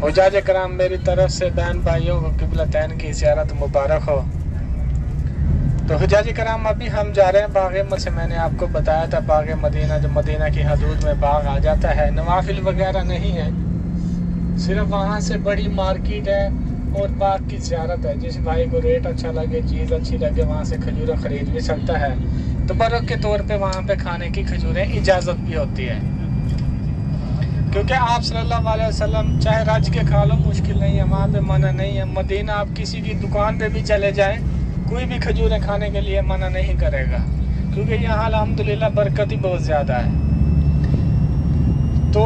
हुज्जाज कराम, मेरी तरफ से बहन भाइयों को क़िबलतैन की ज़ियारत मुबारक हो। तो हुज्जाज कराम, अभी हम जा रहे हैं बाग़ से। मैंने आपको बताया था बाग़ मदीना, जो मदीना की हदूद में बाग़ आ जाता है। नवाफिल वगैरह नहीं है, सिर्फ वहाँ से बड़ी मार्केट है और बाग़ की ज़ियारत है। जिस भाई को रेट अच्छा लगे, चीज़ अच्छी लगे, वहाँ से खजूरें ख़रीद भी सकता है। तबर्रुक के तौर पे वहाँ पे खाने की खजूरें इजाज़त भी होती है, क्योंकि आप सल्लल्लाहु अलैहि वसल्लम चाहे रज के खा लो, मुश्किल नहीं है, वहाँ पे मना नहीं है। मदीना आप किसी की दुकान पे भी चले जाएं, कोई भी खजूरें खाने के लिए मना नहीं करेगा, क्योंकि यहाँ अल्हम्दुलिल्लाह बरकत ही बहुत ज़्यादा है। तो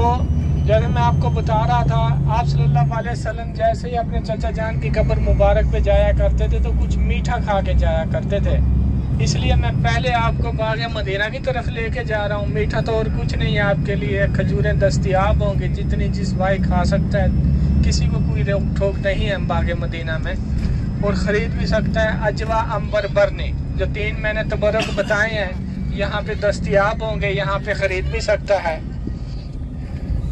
जैसे मैं आपको बता रहा था, आप सल्लल्लाहु अलैहि वसल्लम जैसे ही अपने चचा जान की कब्र मुबारक पे जाया करते थे तो कुछ मीठा खा के जाया करते थे। इसलिए मैं पहले आपको बाग़ मदीना की तरफ लेके जा रहा हूँ। मीठा तो और कुछ नहीं है आपके लिए, खजूरें दस्तयाब होंगी जितनी जिस भाई खा सकता है, किसी को कोई रोक ठोक नहीं है बाग़ मदीना में, और ख़रीद भी सकता है। अजवा, अंबर, बरनी, जो 3 मैंने तबर्रुक बताए हैं, यहाँ पे दस्तयाब होंगे, यहाँ पे ख़रीद भी सकता है।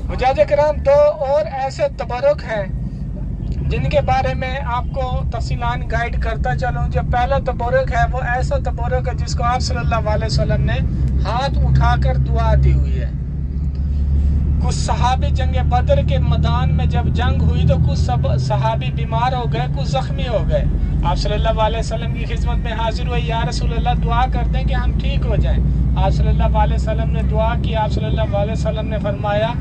हुज्जाज कराम, 2 और ऐसे तबर्रुक हैं जिनके बारे में आपको तफसीलान गाइड करता चलूँ। जो पहला तबर्रुक है वो ऐसा तबर्रुक है जिसको आप सल्लल्लाहु अलैहि वसल्लम ने हाथ उठाकर दुआ दी हुई है। कुछ सहाबी जंग बदर के मैदान में जब जंग हुई तो कुछ सहाबी बीमार हो गए, कुछ जख्मी हो गए। आप सल्लल्लाहु अलैहि वसल्लम की खिदमत में हाजिर हुए, या रसूल अल्लाह दुआ करते हैं कि हम ठीक हो जाएं। आप सल्लल्लाहु अलैहि वसल्लम ने दुआ की। आप सल्लल्लाहु अलैहि वसल्लम ने फरमाया,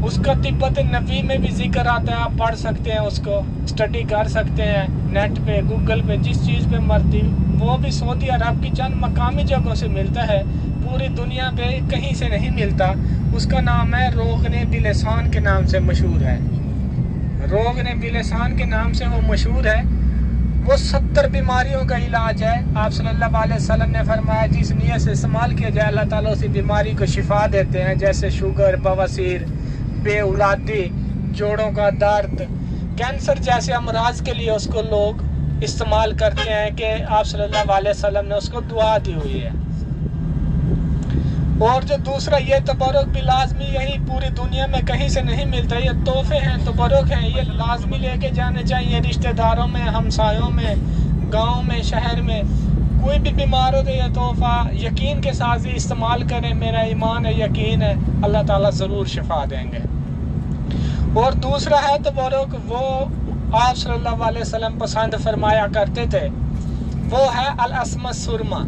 उसका तिब्बत नबी में भी जिक्र आता है, आप पढ़ सकते हैं, उसको स्टडी कर सकते हैं नेट पे, गूगल पे, जिस चीज़ पे मर्जी। वो भी सऊदी अरब की चंद मकामी जगहों से मिलता है, पूरी दुनिया पे कहीं से नहीं मिलता। उसका नाम है रोगने बिलसान के नाम से मशहूर है। रोगने बिलसान के नाम से वो मशहूर है। वो 70 बीमारियों का इलाज है। आप सल्लल्लाहु अलैहि वसल्लम ने फरमाया, जिस नियत से इस्तेमाल किया जाए अल्लाह ताला उसी बीमारी को शिफा देते हैं, जैसे शुगर, बवासीर, बेऔलादी, जोड़ों का दर्द, कैंसर जैसे अमराज के लिए उसको लोग इस्तेमाल करते हैं कि आप सल्लल्लाहु अलैहि वसल्लम ने उसको दुआ दी हुई है। और जो दूसरा ये तबर्रुक भी लाजमी यही पूरी दुनिया में कहीं से नहीं मिलता। ये तोहफे हैं, तबर्रुक हैं, ये लाजमी लेके जाने चाहिए रिश्तेदारों में, हमसायों में, गाँव में, शहर में। कोई भी बीमार हो तो ये तोहफा यकीन के साथ ही इस्तेमाल करें। मेरा ईमान है, यकीन है, अल्लाह ताला ज़रूर शिफा देंगे। और दूसरा है तबर्रुक, वो आप सल्लल्लाहु अलैहि वसल्लम पसंद फरमाया करते थे, वो है अल-अस्म सुरमा।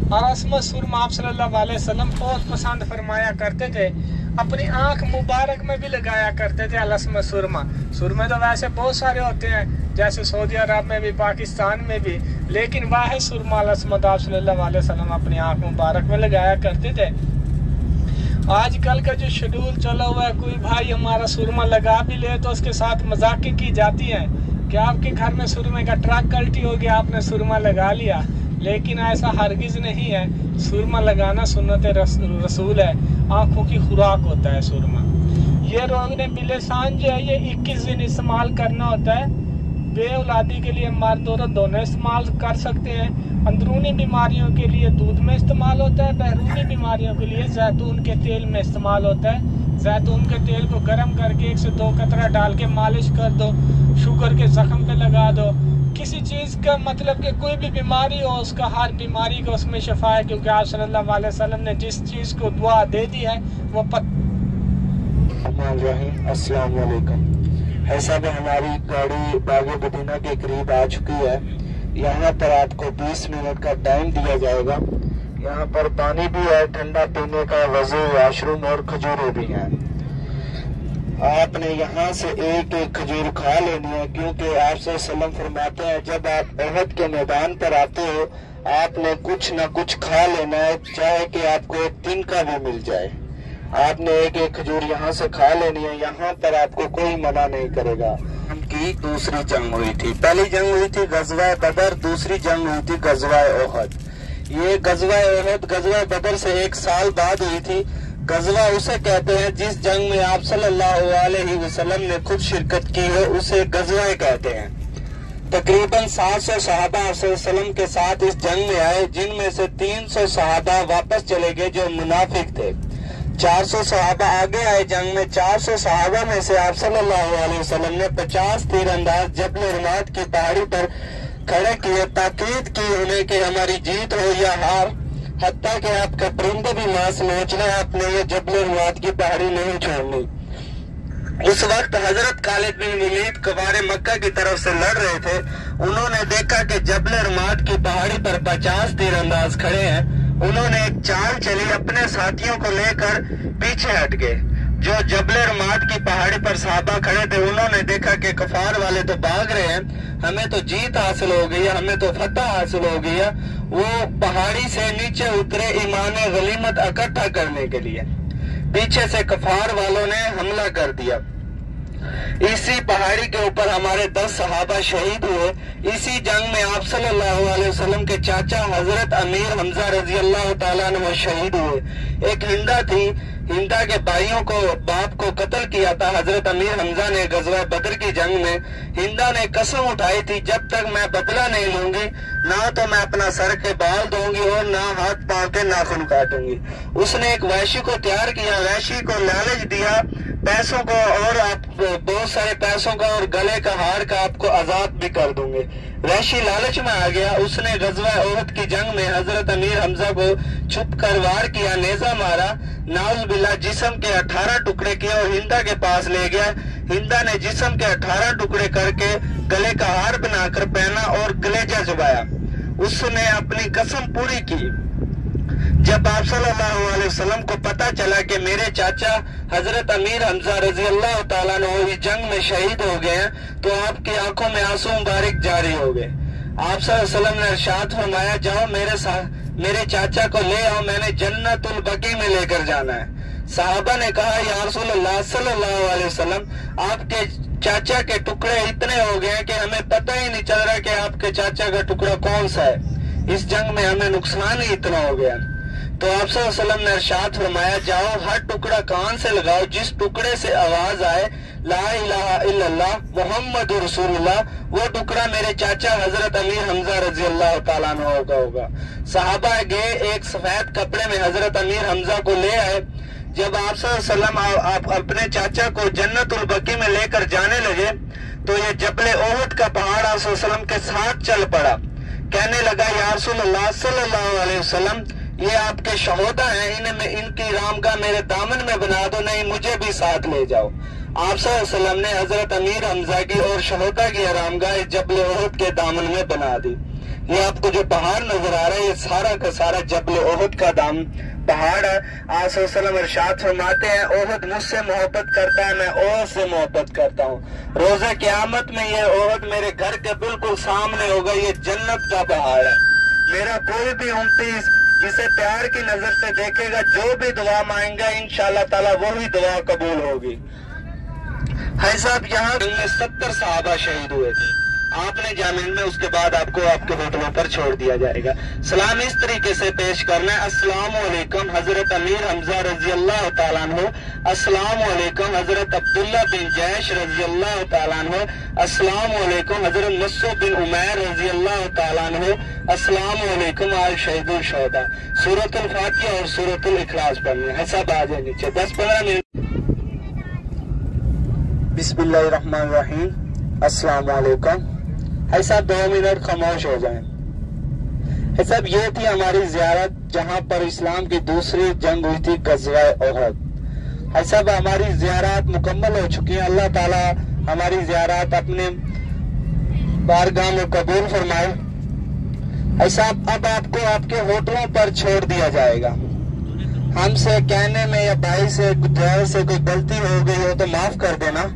और अस्म सुरमा आप सल्लल्लाहु अलैहि वसल्लम बहुत पसंद फरमाया करते थे, अपनी आँख मुबारक में भी लगाया करते थे अल-अस्म सुरमा। सुरमे तो वैसे बहुत सारे होते हैं, जैसे सऊदी अरब में भी, पाकिस्तान में भी, लेकिन वाहिद सुरमा अल-अस्मद आप सल्लल्लाहु अलैहि वसल्लम अपनी आँख मुबारक में लगाया करते थे। आजकल का जो शेड्यूल चला हुआ है, कोई भाई हमारा सुरमा लगा भी ले तो उसके साथ मजाक की जाती है कि आपके घर में सुरमे का ट्रक कल्टी हो गया, आपने सुरमा लगा लिया। लेकिन ऐसा हरगिज नहीं है। सुरमा लगाना सुन्नत रसूल है, आँखों की खुराक होता है सुरमा। ये रोगने बिलसान जो है, ये 21 दिन इस्तेमाल करना होता है। बेऔलादी के लिए मर्द औरत दोनों इस्तेमाल कर सकते हैं। अंदरूनी बीमारियों के लिए दूध में इस्तेमाल होता है, बैरूनी बीमारियों के लिए जैतून के तेल में इस्तेमाल होता है। जैतून के तेल को गर्म करके 1 से 2 कतरा डाल के मालिश कर दो, शुगर के जख्म पे लगा दो। किसी चीज़ का मतलब कि कोई भी बीमारी हो, उसका हर बीमारी का उसमें शफा है, क्योंकि आप सल्लल्लाहु अलैहि वसल्लम ने जिस चीज़ को दुआ दे दी है वो अस्सलाम वालेकुम। ऐसा भी हमारी गाड़ी बाग़ मदीना के करीब आ चुकी है। यहाँ पर आपको 20 मिनट का टाइम दिया जाएगा। यहाँ पर पानी भी है, ठंडा पीने का, वज़ू, वाशरूम और खजूरें भी हैं। आपने यहाँ से एक एक खजूर खा लेनी है, क्योंकि आप सल्लल्लाहु फरमाते हैं जब आप उहद के मैदान पर आते हो आपने कुछ न कुछ खा लेना है, चाहे कि आपको एक दिन का भी मिल जाए। आपने एक एक खजूर यहाँ से खा लेनी है, यहाँ पर आपको कोई मना नहीं करेगा। उनकी दूसरी जंग हुई थी, पहली जंग हुई थी गज़वा बदर, दूसरी जंग हुई थी गज़वा ओहद। ये गज़वा ओहद गज़वा बदर से 1 साल बाद हुई थी। गज़वा उसे कहते हैं जिस जंग में आप सल्लल्लाहु अलैहि वसल्लम ने खुद शिरकत की है, उसे गज़वा कहते हैं। तकरीबन 700 सहाबा वसल्लम के साथ इस जंग में आए, जिनमें से 300 सहाबा वापस चले गए जो मुनाफिक थे। 400 सहाबा आगे आए जंग में। 400 सहाबा में से आप सल्लल्लाहु अलैहि वसल्लम ने 50 तीरंदाज जबल रुमात की पहाड़ी पर खड़े किए, ताकीद की उन्हें कि हमारी जीत हो या हार, हत्ता कि आपके परिंदे भी मांस नोच लें, आपने ये जबल रुमात की पहाड़ी नहीं छोड़नी। उस वक्त हजरत खालिद बिन वलीद कवारे मक्का की तरफ से लड़ रहे थे। उन्होंने देखा कि जबल रुमात की पहाड़ी पर 50 तीरंदाज खड़े हैं। उन्होंने एक चाल चली, अपने साथियों को लेकर पीछे हट गए। जो जबल रुमात की पहाड़ी पर साहबा खड़े थे, उन्होंने देखा कि कफार वाले तो भाग रहे हैं, हमें तो जीत हासिल हो गई है, हमें तो फतह हासिल हो गई है। वो पहाड़ी से नीचे उतरे ईमान गनीमत इकट्ठा करने के लिए। पीछे से कफार वालों ने हमला कर दिया। इसी पहाड़ी के ऊपर हमारे 10 सहाबा शहीद हुए। इसी जंग में आप सल्लल्लाहु अलैहि वसल्लम के चाचा हजरत अमीर हमजा रजी अल्लाह ताला अन्हु शहीद हुए। एक हिंदा थी, हिंदा के भाइयों को बाप को कत्ल किया था हजरत अमीर हमजा ने गजवा बदर की जंग में। हिंदा ने कसम उठाई थी, जब तक मैं बदला नहीं लूंगी ना तो मैं अपना सर के बाल दूंगी और ना हाथ पांव के नाखून काटूंगी। उसने एक वैशी को तैयार किया, वैशी को लालच दिया पैसों को, और आप बहुत सारे पैसों का और गले का हार का आपको आजाद भी कर दूंगे। वैशी लालच में आ गया। उसने गजवा ओहद की जंग में हजरत अमीर हमजा को छुप कर वार किया, नेजा मारा, नाउज बिल्ला जिस्म के 18 टुकड़े किए और हिंदा के पास ले गया। हिंदा ने जिस्म के 18 टुकड़े करके गले का हार बनाकर पहना और कलेजा चुबाया। उसने अपनी कसम पूरी की। जब आप सल्लल्लाहु अलैहि वसल्लम को पता चला कि मेरे चाचा हजरत अमीर हमजा रजी अल्लाह ताला अन्हु इस जंग में शहीद हो गए हैं, तो आपकी आंखों में आंसू मुबारक जारी हो गए। आप सल्लल्लाहु अलैहि वसल्लम ने इरशाद फरमाया, जाओ मेरे चाचा को ले आओ, मैंने जन्नतुल बकी में लेकर जाना है। साहबा ने कहा, या रसूलल्लाह सल्लल्लाहु अलैहि वसल्लम, आपके चाचा के टुकड़े इतने हो गए कि हमें पता ही नहीं चल रहा कि आपके चाचा का टुकड़ा कौन सा है। इस जंग में हमें नुकसान ही इतना हो गया। तो आप सल्लल्लाहु अलैहि वसल्लम ने इरशाद फरमाया, जाओ हर टुकड़ा कान से लगाओ, जिस टुकड़े से आवाज आए ला इलाहा इल्लल्लाह मुहम्मदुर रसूलुल्लाह, वो टुकड़ा मेरे चाचा हजरत अमीर हमजा रजी अल्लाह ताला अन्हु का होगा। सहाबा गए, एक सफेद कपड़े में हजरत अमीर हमजा को ले आए। जब आप सल्लल्लाहु अलैहि वसल्लम आप अपने चाचा को जन्नतुल बकी में लेकर जाने लगे, तो ये जबल ओहद का पहाड़ आप सल्लल्लाहु अलैहि वसल्लम के साथ चल पड़ा। कहने लगा, या रसूलल्लाह सल्लल्लाहु अलैहि वसल्लम, ये आपके शहोदा हैं, इनकी रामगाह मेरे दामन में बना दो, नहीं मुझे भी साथ ले जाओ। आप सल्लल्लाहु अलैहि वसल्लम ने हजरत अमीर हमजा की और शहोदा की रामगाह जबल ओहद के दामन में बना दी। ये आपको जो पहाड़ नजर आ रहा है, ये सारा का सारा जबल ओहद का पहाड़ है। आप सल्लल्लाहु अलैहि वसल्लम इरशाद फरमाते हैं, ओहद मुझसे मोहब्बत करता है, मैं ओहद से मोहब्बत करता हूँ। रोज़े क़यामत में ये ओहद मेरे घर के बिल्कुल सामने होगा। ये जन्नत का पहाड़ है। मेरा कोई भी उम्मती जिसे प्यार की नजर से देखेगा, जो भी दुआ मांगेगा, इंशाअल्लाह ताला वो ही दुआ कबूल होगी। है साहब, यहाँ 70 सहाबा शहीद हुए थे। आपने जामिन में, उसके बाद आपको आपके होटलों पर छोड़ दिया जाएगा। सलाम इस तरीके से पेश करना है, अस्सलामु अलैकुम हजरत अमीर हमजा रजी अल्लाह ताला अन्हु, अस्सलामु अलैकुम हजरत अब्दुल्ला बिन जैश रजी अल्लाह ताला अन्हु, अस्सलामु अलैकुम हजरत मसूद बिन उमैर रजी अल्लाह ताला अन्हु, अस्सलामु अलैकुम आल शहीदुल शुहदा। सूरतुल फातिहा और सूरतुल इखलास पढ़नी है। सब आ जाए नीचे 10-15 मिनट। बिस्मिल्लाहिर्रहमानिर्रहीम, अस्सलामु अलैकुम। है साहब 2 मिनट खामोश हो जाएं। है साहब, ये थी हमारी जियारत जहां पर इस्लाम की दूसरी जंग हुई थी, गज़वा ओहद। है साहब, हमारी जियारत मुकम्मल हो चुकी है। अल्लाह ताला हमारी जियारत अपने बारगाह में कबूल फरमाए। है साहब, अब आपको आपके होटलों पर छोड़ दिया जाएगा। हमसे कहने में या भाई से ड्राइवर से कोई गलती हो गई हो तो माफ कर देना।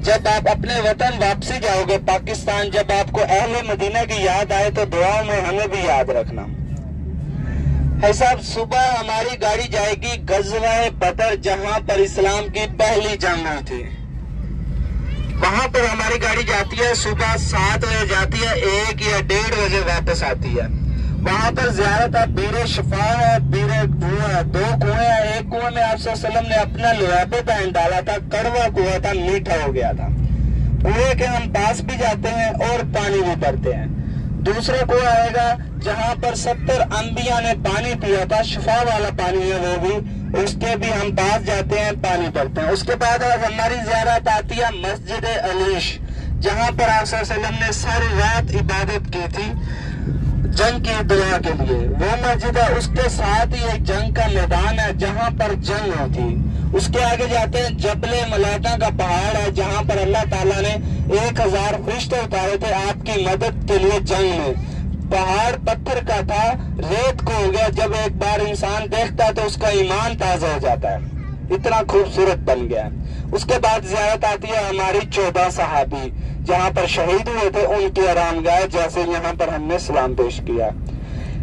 जब आप अपने वतन वापसी जाओगे पाकिस्तान, जब आपको अहले मदीना की याद आए तो दुआ में हमें भी याद रखना। है साहब, सुबह हमारी गाड़ी जाएगी गज़वा बदर, जहां पर इस्लाम की पहली जंग हुई थी। वहां पर हमारी गाड़ी जाती है, सुबह 7 बजे जाती है, 1 या 1:30 बजे वापस आती है। वहां पर जियारत है बीरे शफा है, बीरे कुआं, 2 कुएं हैं। एक कुएं में आप सल्लल्लाहु अलैहि वसल्लम ने अपना लुआबे पहन डाला था, कड़वा कुआं था, मीठा हो गया था। कुएं के हम पास भी जाते हैं और पानी भी भरते हैं। दूसरा कुआं आएगा जहां पर 70 अंबिया ने पानी पिया था, शफा वाला पानी है वो भी, اس کے بھی ہم پاس جاتے ہیں، پانی پڑتے ہیں۔ اس کے بعد ہماری زیارت آتی ہے مسجد علیش، جہاں پر آپ صلی اللہ علیہ وسلم نے ساری رات عبادت کی تھی جنگ کی دعا کے لیے۔ وہ مسجد ہے، اس کے ساتھ ہی ایک جنگ کا میدان ہے جہاں پر جنگ ہوتی۔ اس کے آگے جاتے ہیں جبل ملاٹا کا پہاڑ ہے، جہاں پر اللہ تعالیٰ نے 1000 فرشتے اتارے تھے آپ کی مدد کے لیے جنگ میں۔ پہاڑ پتھر کا تھا، ریت کو ہو گیا، جب ایک بار انسان دیکھتا ہے تو اس کا ایمان تازہ ہو جاتا ہے، اتنا خوبصورت بن گیا۔ اس کے بعد زیارت آتی ہے ہماری 14 صحابی جہاں پر شہید ہوئے تھے، ان کی آرام گاہ، جیسے یہاں پر ہم نے سلام پیش کیا۔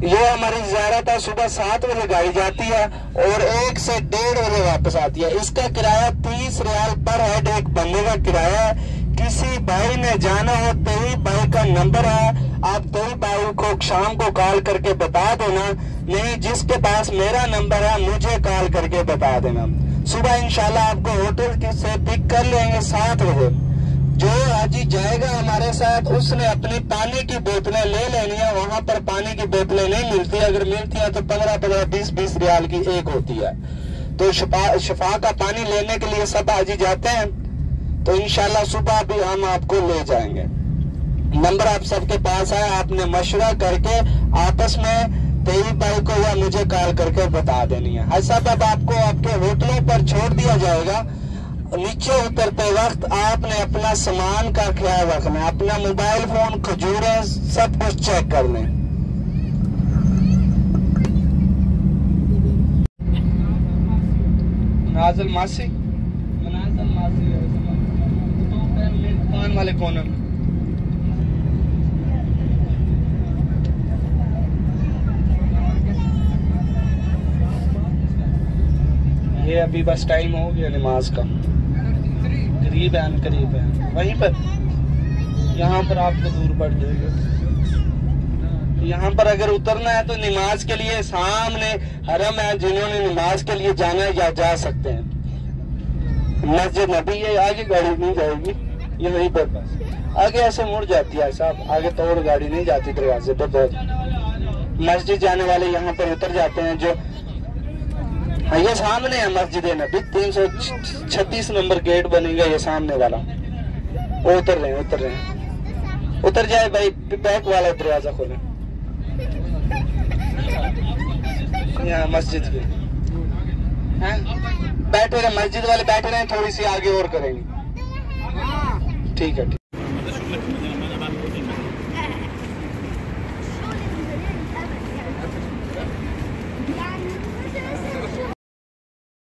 یہ ہماری زیارت ہے، صبح 7 بجے گاڑی جاتی ہے اور 1 سے 1:30 بجے واپس آتی ہے۔ اس کا کرایہ 30 ریال پر ہیڈ ایک بندے کا کرایہ ہے۔ کسی بھائی نے جانا ہو، 23 بھائی کا نمبر ہے، آپ 23 بھائی کو شام کو کال کر کے بتا دینا، نہیں جس کے پاس میرا نمبر ہے مجھے کال کر کے بتا دینا۔ صبح انشاءاللہ آپ کو ہوٹل سے پک کر لیں گے 7 بجے۔ جو حاجی جائے گا ہمارے ساتھ اس نے اپنی پانی کی بوتلیں لے لینی ہے، وہاں پر پانی کی بوتلیں نہیں ملتی، اگر ملتی ہے تو 15 20 ریال کی ایک ہوتی ہے۔ تو شفا کا پانی لینے کے لیے سب حاجی جاتے ہیں، تو انشاءاللہ صبح بھی ہم آپ کو لے جائیں گے۔ نمبر آپ سب کے پاس ہے، آپ نے مشورہ کر کے آپس میں 23 بھائی کو یا مجھے کال کر کے بتا دینی ہے۔ حاجی صاحب اب آپ کو آپ کے ہوٹلوں پر چھوڑ دیا جائے گا، نیچے اترتے وقت آپ نے اپنا سامان کا خیال رکھنا ہے، اپنا موبائل فون، کھجوریں، سب کچھ چیک کر لیں۔ منازل ماسی دکان والے کون ہیں؟ یہ ابھی بس ٹائم ہو گیا نماز کا، قریب ہے وہیں پر، یہاں پر آپ کو دور پڑ جائے گا۔ یہاں پر اگر اترنا ہے تو نماز کے لیے سامنے حرم ہے، جنہوں نے نماز کے لیے جانا ہے یا جا سکتے ہیں۔ مسجد نبی ہے، آگے گاڑی نہیں جائے گی، یہیں پر بس آگے ایسے مڑ جاتی ہے صاحب، آگے توڑ گاڑی نہیں جاتی دروازے پر۔ بہت مسجد جانے والے یہاں پر اتر جاتے ہیں۔ جو یہ سامنے ہے مسجد نبی، 336 نمبر گیٹ بنے گا، یہ سامنے والا، وہ اتر رہے ہیں، اتر جائے بھائی، بیک والا دروازہ کھولیں۔ یہاں مسجد بھی بیٹھے رہے، مسجد والے بیٹھے رہے، تھوڑی سی آگے اور کریں گے، ٹھیک ہے۔